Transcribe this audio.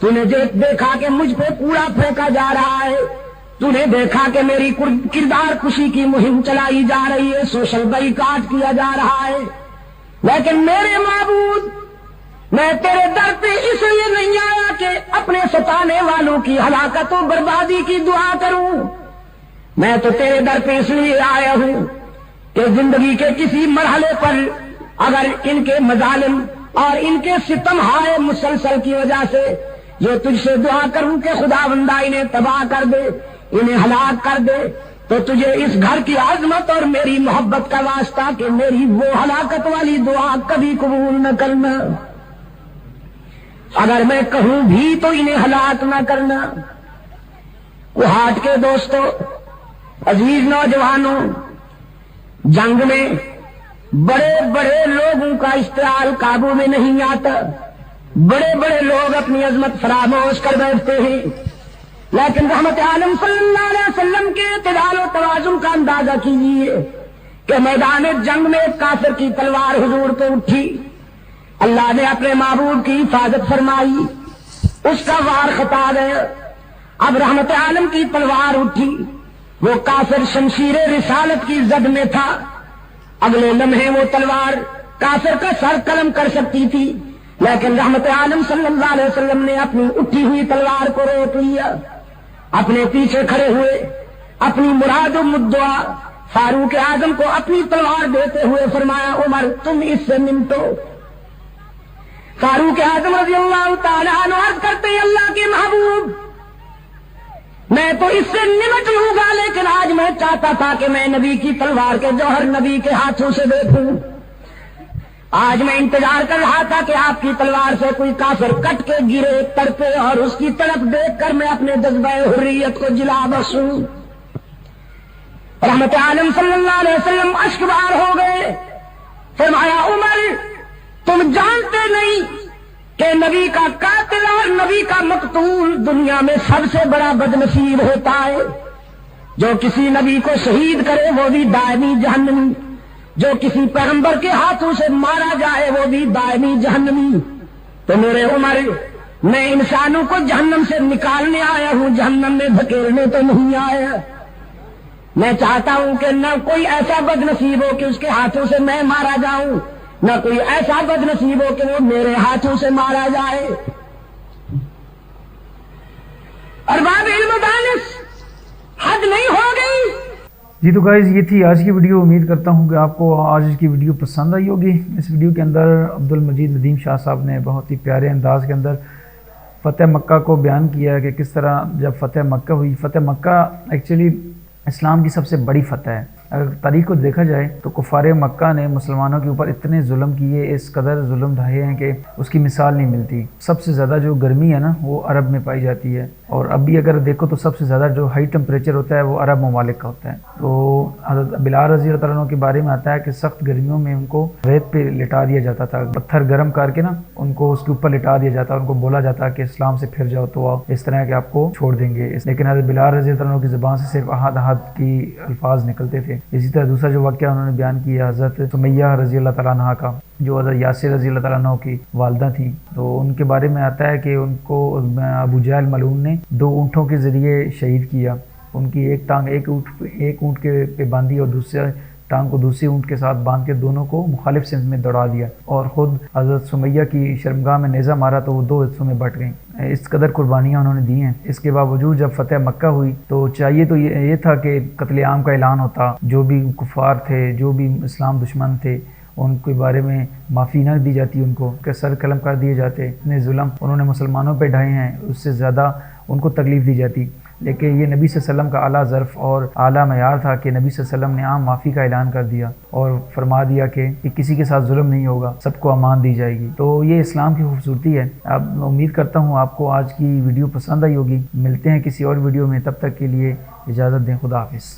تو نے دیکھا کہ مجھ پہ کوڑا پھینکا جا رہا ہے، تو نے دیکھا کہ میری کردار کشی کی مہم چلائی جا رہی ہے، سوشل بائیکاٹ کیا جا رہا ہے، لیکن میرے معبود میں تیرے در پہ اس لیے نہیں آیا کہ اپنے ستانے والوں کی ہلاکت و بربادی کی دعا کروں، میں تو تیرے در پہ اس لیے آیا ہوں کہ زندگی کے کسی مرحلے پر اگر ان کے مظالم اور ان کے ستم ہائے مسلسل کی وجہ سے یہ تجھ سے دعا کروں کہ خدا بندہ انہیں تباہ کر دے، انہیں ہلاک کر دے، تو تجھے اس گھر کی عظمت اور میری محبت کا واسطہ کہ میری وہ ہلاکت والی دعا کبھی قبول نہ کرنا، اگر میں کہوں بھی تو انہیں ہلاک نہ کرنا۔ وہ ہاٹ کے دوستو، عزیز نوجوانوں، جنگ میں بڑے بڑے لوگوں کا اشتعال قابو میں نہیں آتا، بڑے بڑے لوگ اپنی عظمت فراموش کر بیٹھتے ہیں، لیکن رحمت عالم صلی اللہ علیہ وسلم کے اعتدال و توازن کا اندازہ کیجیے کہ میدان جنگ میں ایک کافر کی تلوار حضور پہ اٹھی، اللہ نے اپنے محبوب کی حفاظت فرمائی، اس کا وار خطا گیا، اب رحمت عالم کی تلوار اٹھی، وہ کافر شمشیر رسالت کی زد میں تھا، اگلے لمحے وہ تلوار کافر کا سر قلم کر سکتی تھی، لیکن رحمت عالم صلی اللہ علیہ وسلم نے اپنی اٹھی ہوئی تلوار کو روک لیا، اپنے پیچھے کھڑے ہوئے اپنی مراد و مدعا فاروق اعظم کو اپنی تلوار دیتے ہوئے فرمایا، عمر تم اس سے نمٹو۔ فاروق اعظم رضی اللہ تعالیٰ عنہ عرض کرتے ہیں، اللہ کے محبوب میں تو اس سے نمٹ لوں گا، لیکن آج میں چاہتا تھا کہ میں نبی کی تلوار کے جوہر نبی کے ہاتھوں سے دیکھوں، آج میں انتظار کر رہا تھا کہ آپ کی تلوار سے کوئی کافر کٹ کے گرے تڑپے اور اس کی طرف دیکھ کر میں اپنے جذبہ حریت کو جلا بخشوں۔ رحمت عالم صلی اللہ علیہ وسلم اشکبار ہو گئے، فرمایا، عمر تم جانتے نہیں کہ نبی کا قاتل اور نبی کا مقتول دنیا میں سب سے بڑا بدنصیب ہوتا ہے، جو کسی نبی کو شہید کرے وہ بھی دائمی جہنمی، جو کسی پیغمبر کے ہاتھوں سے مارا جائے وہ بھی دائمی جہنمی۔ تو میرے عمر میں انسانوں کو جہنم سے نکالنے آیا ہوں، جہنم میں دھکیلنے تو نہیں آیا۔ میں چاہتا ہوں کہ نہ کوئی ایسا بد نصیب ہو کہ اس کے ہاتھوں سے میں مارا جاؤں، نہ کوئی ایسا بد نصیب ہو کہ وہ میرے ہاتھوں سے مارا جائے۔ ارباب علم و دانش، حد نہیں ہو گئی؟ جی تو گائز یہ تھی آج کی ویڈیو، امید کرتا ہوں کہ آپ کو آج کی ویڈیو پسند آئی ہوگی۔ اس ویڈیو کے اندر عبدالمجید ندیم شاہ صاحب نے بہت ہی پیارے انداز کے اندر فتح مکہ کو بیان کیا ہے کہ کس طرح جب فتح مکہ ہوئی۔ فتح مکہ ایکچولی اسلام کی سب سے بڑی فتح ہے۔ اگر تاریخ کو دیکھا جائے تو کفار مکہ نے مسلمانوں کے اوپر اتنے ظلم کیے، اس قدر ظلم ڈھائے ہیں کہ اس کی مثال نہیں ملتی۔ سب سے زیادہ جو گرمی ہے نا وہ عرب میں پائی جاتی ہے، اور اب بھی اگر دیکھو تو سب سے زیادہ جو ہائی ٹمپریچر ہوتا ہے وہ عرب ممالک کا ہوتا ہے۔ تو حضرت بلال رضی اللہ تعالیٰ عنہ کے بارے میں آتا ہے کہ سخت گرمیوں میں ان کو ریت پہ لٹا دیا جاتا تھا، پتھر گرم کر کے نا ان کو اس کے اوپر لٹا دیا جاتا، ان کو بولا جاتا کہ اسلام سے پھر جاؤ تو آپ اس طرح کہ آپ کو چھوڑ دیں گے، لیکن حضرت بلال رضی اللہ عنہ کی زبان سے صرف احد احد کی الفاظ نکلتے تھے۔ اسی طرح دوسرا جو واقعہ انہوں نے بیان کیا حضرت سمیہ رضی اللہ تعالیٰ عنہ کا، جو حضرت یاسر رضی اللہ تعالیٰ عنہ کی والدہ تھیں، تو ان کے بارے میں آتا ہے کہ ان کو ابو جہل ملعون نے 2 اونٹوں کے ذریعے شہید کیا۔ ان کی ایک ٹانگ ایک اونٹ کے پہ باندھی اور دوسرے ٹانگ کو دوسرے اونٹ کے ساتھ باندھ کے دونوں کو مخالف سمت میں دوڑا دیا، اور خود حضرت سمیہ کی شرمگاہ میں نیزہ مارا تو وہ 2 حصوں میں بٹ گئیں۔ اس قدر قربانیاں انہوں نے دی ہیں۔ اس کے باوجود جب فتح مکہ ہوئی تو چاہیے تو یہ تھا کہ قتل عام کا اعلان ہوتا، جو بھی کفار تھے، جو بھی اسلام دشمن تھے ان کے بارے میں معافی نہ دی جاتی، ان کو کہ سر قلم کر دیے جاتے۔ اتنے ظلم انہوں نے مسلمانوں پہ ڈھائے ہیں، اس سے زیادہ ان کو تکلیف دی جاتی، لیکن یہ نبی صلی اللہ علیہ وسلم کا اعلیٰ ظرف اور اعلیٰ معیار تھا کہ نبی صلی اللہ علیہ وسلم نے عام معافی کا اعلان کر دیا اور فرما دیا کہ کسی کے ساتھ ظلم نہیں ہوگا، سب کو امان دی جائے گی۔ تو یہ اسلام کی خوبصورتی ہے۔ اب امید کرتا ہوں آپ کو آج کی ویڈیو پسند آئی ہوگی۔ ملتے ہیں کسی اور ویڈیو میں، تب تک کے لیے اجازت دیں، خدا حافظ۔